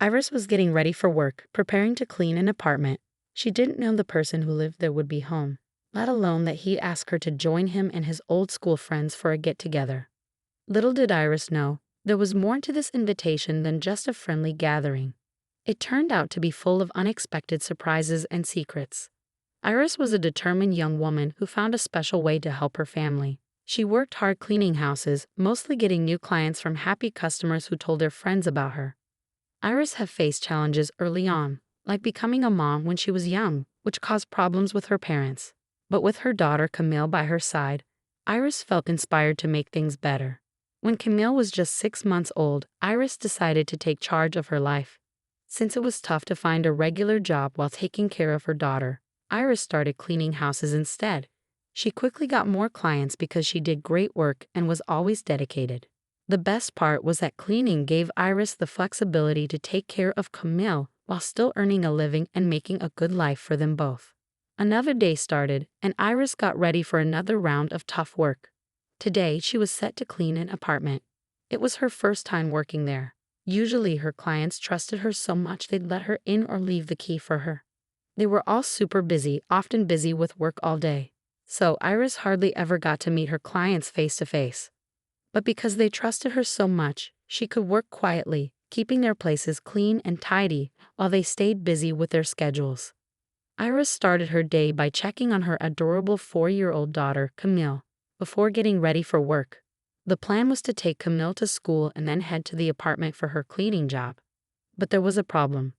Iris was getting ready for work, preparing to clean an apartment. She didn't know the person who lived there would be home, let alone that he'd ask her to join him and his old school friends for a get-together. Little did Iris know, there was more to this invitation than just a friendly gathering. It turned out to be full of unexpected surprises and secrets. Iris was a determined young woman who found a special way to help her family. She worked hard cleaning houses, mostly getting new clients from happy customers who told their friends about her. Iris had faced challenges early on, like becoming a mom when she was young, which caused problems with her parents. But with her daughter Camille by her side, Iris felt inspired to make things better. When Camille was just 6 months old, Iris decided to take charge of her life. Since it was tough to find a regular job while taking care of her daughter, Iris started cleaning houses instead. She quickly got more clients because she did great work and was always dedicated. The best part was that cleaning gave Iris the flexibility to take care of Camille while still earning a living and making a good life for them both. Another day started, and Iris got ready for another round of tough work. Today, she was set to clean an apartment. It was her first time working there. Usually, her clients trusted her so much they'd let her in or leave the key for her. They were all super busy, often busy with work all day. So Iris hardly ever got to meet her clients face to face. But because they trusted her so much, she could work quietly, keeping their places clean and tidy while they stayed busy with their schedules. Iris started her day by checking on her adorable 4-year-old daughter, Camille, before getting ready for work. The plan was to take Camille to school and then head to the apartment for her cleaning job. But there was a problem.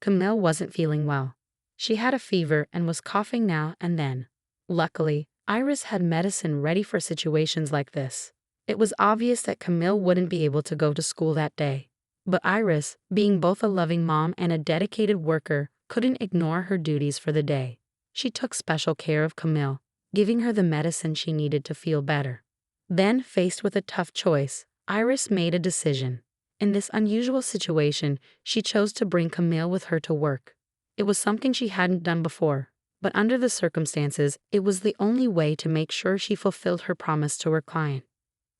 Camille wasn't feeling well. She had a fever and was coughing now and then. Luckily, Iris had medicine ready for situations like this. It was obvious that Camille wouldn't be able to go to school that day. But Iris, being both a loving mom and a dedicated worker, couldn't ignore her duties for the day. She took special care of Camille, giving her the medicine she needed to feel better. Then, faced with a tough choice, Iris made a decision. In this unusual situation, she chose to bring Camille with her to work. It was something she hadn't done before, but under the circumstances, it was the only way to make sure she fulfilled her promise to her client.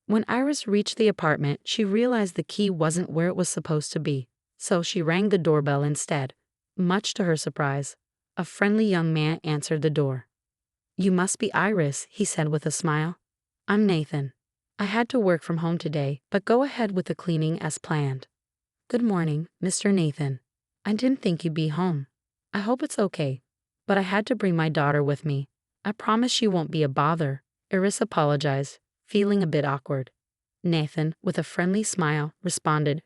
When Iris reached the apartment, she realized the key wasn't where it was supposed to be, so she rang the doorbell instead. Much to her surprise, a friendly young man answered the door. "You must be Iris," he said with a smile. "I'm Nathan. I had to work from home today, but go ahead with the cleaning as planned." "Good morning, Mr. Nathan. I didn't think you'd be home. I hope it's okay, but I had to bring my daughter with me. I promise she won't be a bother," Iris apologized, feeling a bit awkward. Nathan, with a friendly smile, responded,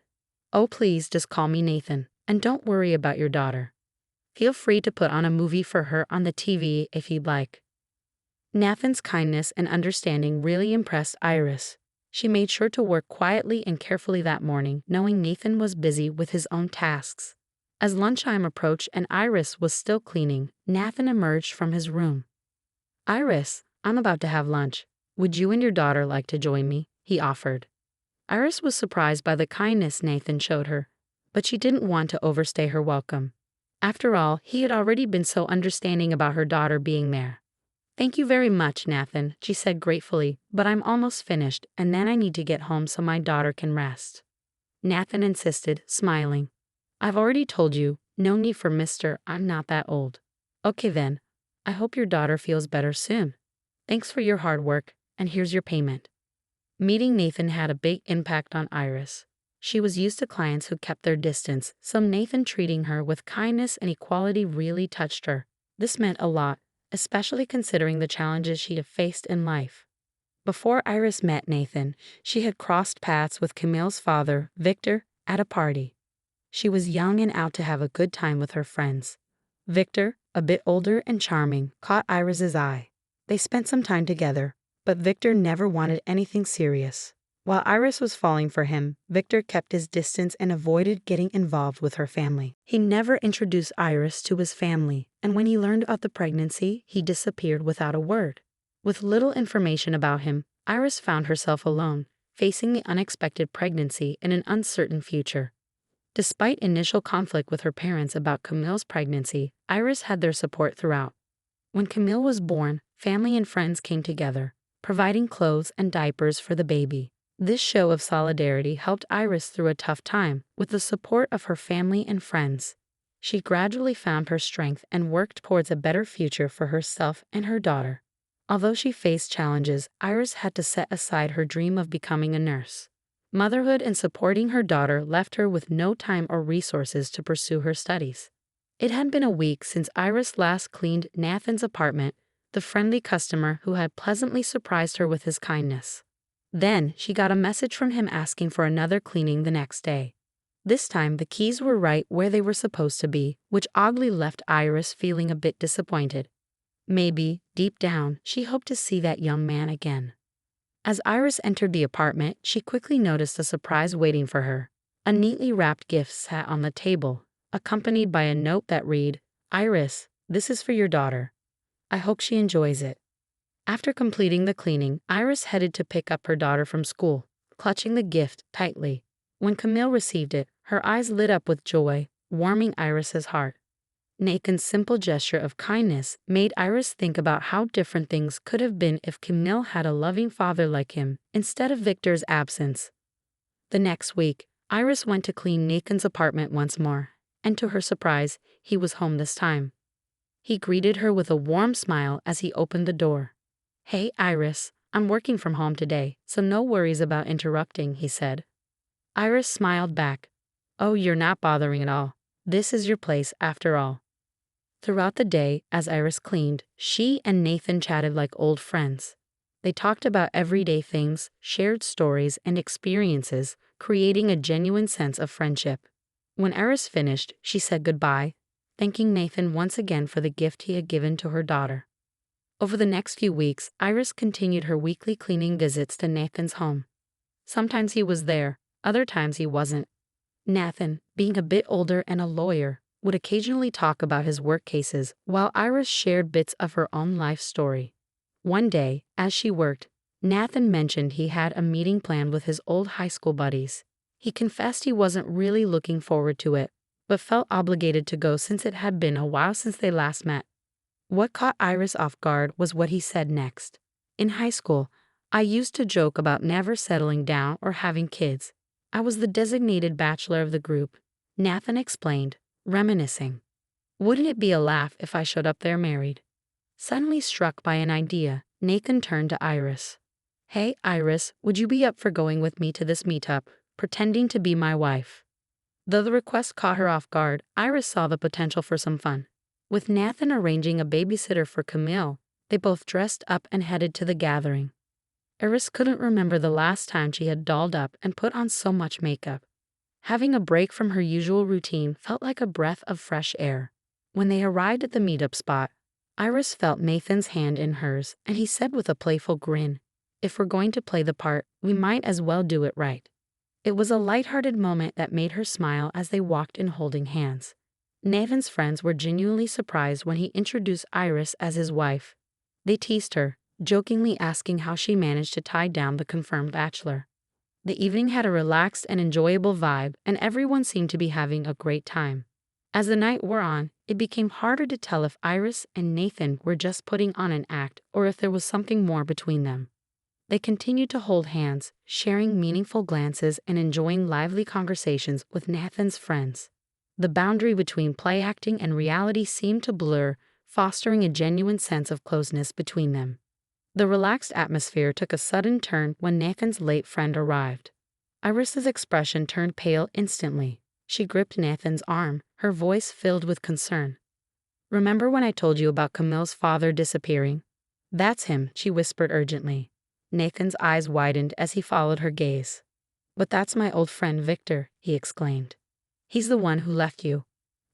"Oh, please just call me Nathan, and don't worry about your daughter. Feel free to put on a movie for her on the TV if you'd like." Nathan's kindness and understanding really impressed Iris. She made sure to work quietly and carefully that morning, knowing Nathan was busy with his own tasks. As lunchtime approached and Iris was still cleaning, Nathan emerged from his room. "Iris, I'm about to have lunch. Would you and your daughter like to join me?" he offered. Iris was surprised by the kindness Nathan showed her, but she didn't want to overstay her welcome. After all, he had already been so understanding about her daughter being there. "Thank you very much, Nathan," she said gratefully, "but I'm almost finished, and then I need to get home so my daughter can rest." Nathan insisted, smiling. "I've already told you, no need for Mr. I'm not that old." "Okay then. I hope your daughter feels better soon. Thanks for your hard work, and here's your payment." Meeting Nathan had a big impact on Iris. She was used to clients who kept their distance, so Nathan treating her with kindness and equality really touched her. This meant a lot, especially considering the challenges she had faced in life. Before Iris met Nathan, she had crossed paths with Camille's father, Victor, at a party. She was young and out to have a good time with her friends. Victor, a bit older and charming, caught Iris's eye. They spent some time together, but Victor never wanted anything serious. While Iris was falling for him, Victor kept his distance and avoided getting involved with her family. He never introduced Iris to his family, and when he learned of the pregnancy, he disappeared without a word. With little information about him, Iris found herself alone, facing the unexpected pregnancy and an uncertain future. Despite initial conflict with her parents about Camille's pregnancy, Iris had their support throughout. When Camille was born, family and friends came together, providing clothes and diapers for the baby. This show of solidarity helped Iris through a tough time with the support of her family and friends. She gradually found her strength and worked towards a better future for herself and her daughter. Although she faced challenges, Iris had to set aside her dream of becoming a nurse. Motherhood and supporting her daughter left her with no time or resources to pursue her studies. It had been a week since Iris last cleaned Nathan's apartment, the friendly customer who had pleasantly surprised her with his kindness. Then she got a message from him asking for another cleaning the next day. This time the keys were right where they were supposed to be, which oddly left Iris feeling a bit disappointed. Maybe, deep down, she hoped to see that young man again. As Iris entered the apartment, she quickly noticed a surprise waiting for her. A neatly wrapped gift sat on the table, accompanied by a note that read, "Iris, this is for your daughter. I hope she enjoys it." After completing the cleaning, Iris headed to pick up her daughter from school, clutching the gift tightly. When Camille received it, her eyes lit up with joy, warming Iris's heart. Nathan's simple gesture of kindness made Iris think about how different things could have been if Camille had a loving father like him, instead of Victor's absence. The next week, Iris went to clean Nathan's apartment once more, and to her surprise, he was home this time. He greeted her with a warm smile as he opened the door. "Hey, Iris, I'm working from home today, so no worries about interrupting," he said. Iris smiled back. "Oh, you're not bothering at all. This is your place after all." Throughout the day, as Iris cleaned, she and Nathan chatted like old friends. They talked about everyday things, shared stories and experiences, creating a genuine sense of friendship. When Iris finished, she said goodbye, thanking Nathan once again for the gift he had given to her daughter. Over the next few weeks, Iris continued her weekly cleaning visits to Nathan's home. Sometimes he was there, other times he wasn't. Nathan, being a bit older and a lawyer, would occasionally talk about his work cases, while Iris shared bits of her own life story. One day, as she worked, Nathan mentioned he had a meeting planned with his old high school buddies. He confessed he wasn't really looking forward to it, but felt obligated to go since it had been a while since they last met. What caught Iris off guard was what he said next. "In high school, I used to joke about never settling down or having kids. I was the designated bachelor of the group," Nathan explained, reminiscing. "Wouldn't it be a laugh if I showed up there married?" Suddenly struck by an idea, Nathan turned to Iris. "Hey, Iris, would you be up for going with me to this meetup, pretending to be my wife?" Though the request caught her off guard, Iris saw the potential for some fun. With Nathan arranging a babysitter for Camille, they both dressed up and headed to the gathering. Iris couldn't remember the last time she had dolled up and put on so much makeup. Having a break from her usual routine felt like a breath of fresh air. When they arrived at the meetup spot, Iris felt Nathan's hand in hers, and he said with a playful grin, "If we're going to play the part, we might as well do it right." It was a lighthearted moment that made her smile as they walked in holding hands. Nathan's friends were genuinely surprised when he introduced Iris as his wife. They teased her, jokingly asking how she managed to tie down the confirmed bachelor. The evening had a relaxed and enjoyable vibe, and everyone seemed to be having a great time. As the night wore on, it became harder to tell if Iris and Nathan were just putting on an act or if there was something more between them. They continued to hold hands, sharing meaningful glances and enjoying lively conversations with Nathan's friends. The boundary between play acting and reality seemed to blur, fostering a genuine sense of closeness between them. The relaxed atmosphere took a sudden turn when Nathan's late friend arrived. Iris's expression turned pale instantly. She gripped Nathan's arm, her voice filled with concern. "Remember when I told you about Camille's father disappearing?" "That's him," she whispered urgently. Nathan's eyes widened as he followed her gaze. "But that's my old friend Victor," he exclaimed. "He's the one who left you?"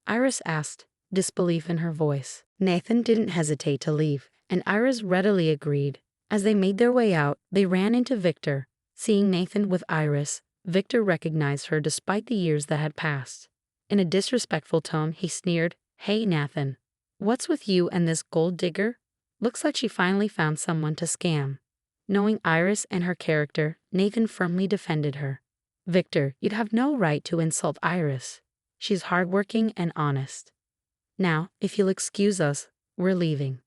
Iris asked, disbelief in her voice. Nathan didn't hesitate to leave, and Iris readily agreed. As they made their way out, they ran into Victor. Seeing Nathan with Iris, Victor recognized her despite the years that had passed. In a disrespectful tone, he sneered, "Hey, Nathan. What's with you and this gold digger? Looks like she finally found someone to scam." Knowing Iris and her character, Nathan firmly defended her. "Victor, you'd have no right to insult Iris. She's hardworking and honest. Now, if you'll excuse us, we're leaving."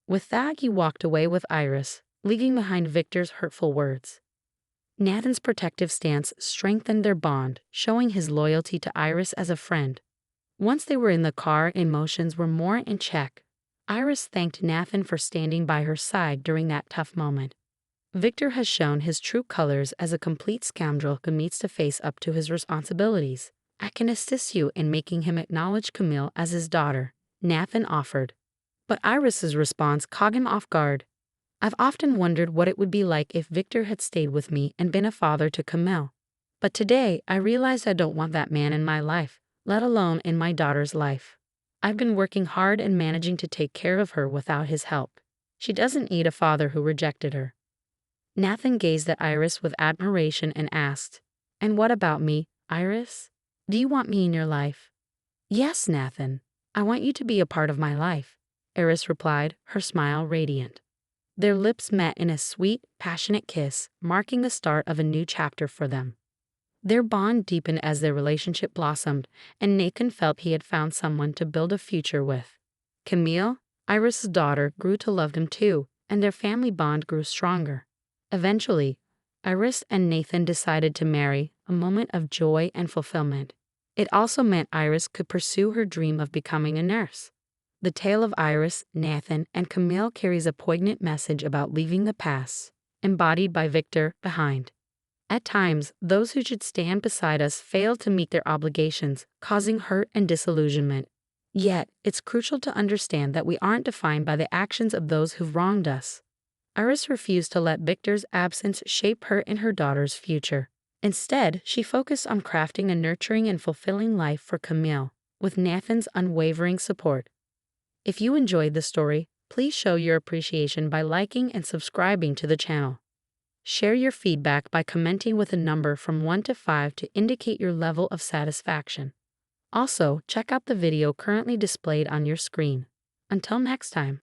With that, he walked away with Iris, leaving behind Victor's hurtful words. Nathan's protective stance strengthened their bond, showing his loyalty to Iris as a friend. Once they were in the car, emotions were more in check. Iris thanked Nathan for standing by her side during that tough moment. Victor has shown his true colors as a complete scoundrel who needs to face up to his responsibilities. I can assist you in making him acknowledge Camille as his daughter, Nathan offered. But Iris's response caught him off guard. I've often wondered what it would be like if Victor had stayed with me and been a father to Camille. But today, I realize I don't want that man in my life, let alone in my daughter's life. I've been working hard and managing to take care of her without his help. She doesn't need a father who rejected her. Nathan gazed at Iris with admiration and asked, "And what about me, Iris? Do you want me in your life?" "Yes, Nathan. I want you to be a part of my life," Iris replied, her smile radiant. Their lips met in a sweet, passionate kiss, marking the start of a new chapter for them. Their bond deepened as their relationship blossomed, and Nathan felt he had found someone to build a future with. Camille, Iris's daughter, grew to love him too, and their family bond grew stronger. Eventually, Iris and Nathan decided to marry, a moment of joy and fulfillment. It also meant Iris could pursue her dream of becoming a nurse. The tale of Iris, Nathan, and Camille carries a poignant message about leaving the past, embodied by Victor, behind. At times, those who should stand beside us fail to meet their obligations, causing hurt and disillusionment. Yet, it's crucial to understand that we aren't defined by the actions of those who've wronged us. Iris refused to let Victor's absence shape her and her daughter's future. Instead, she focused on crafting a nurturing and fulfilling life for Camille, with Nathan's unwavering support. If you enjoyed the story, please show your appreciation by liking and subscribing to the channel. Share your feedback by commenting with a number from 1 to 5 to indicate your level of satisfaction. Also, check out the video currently displayed on your screen. Until next time.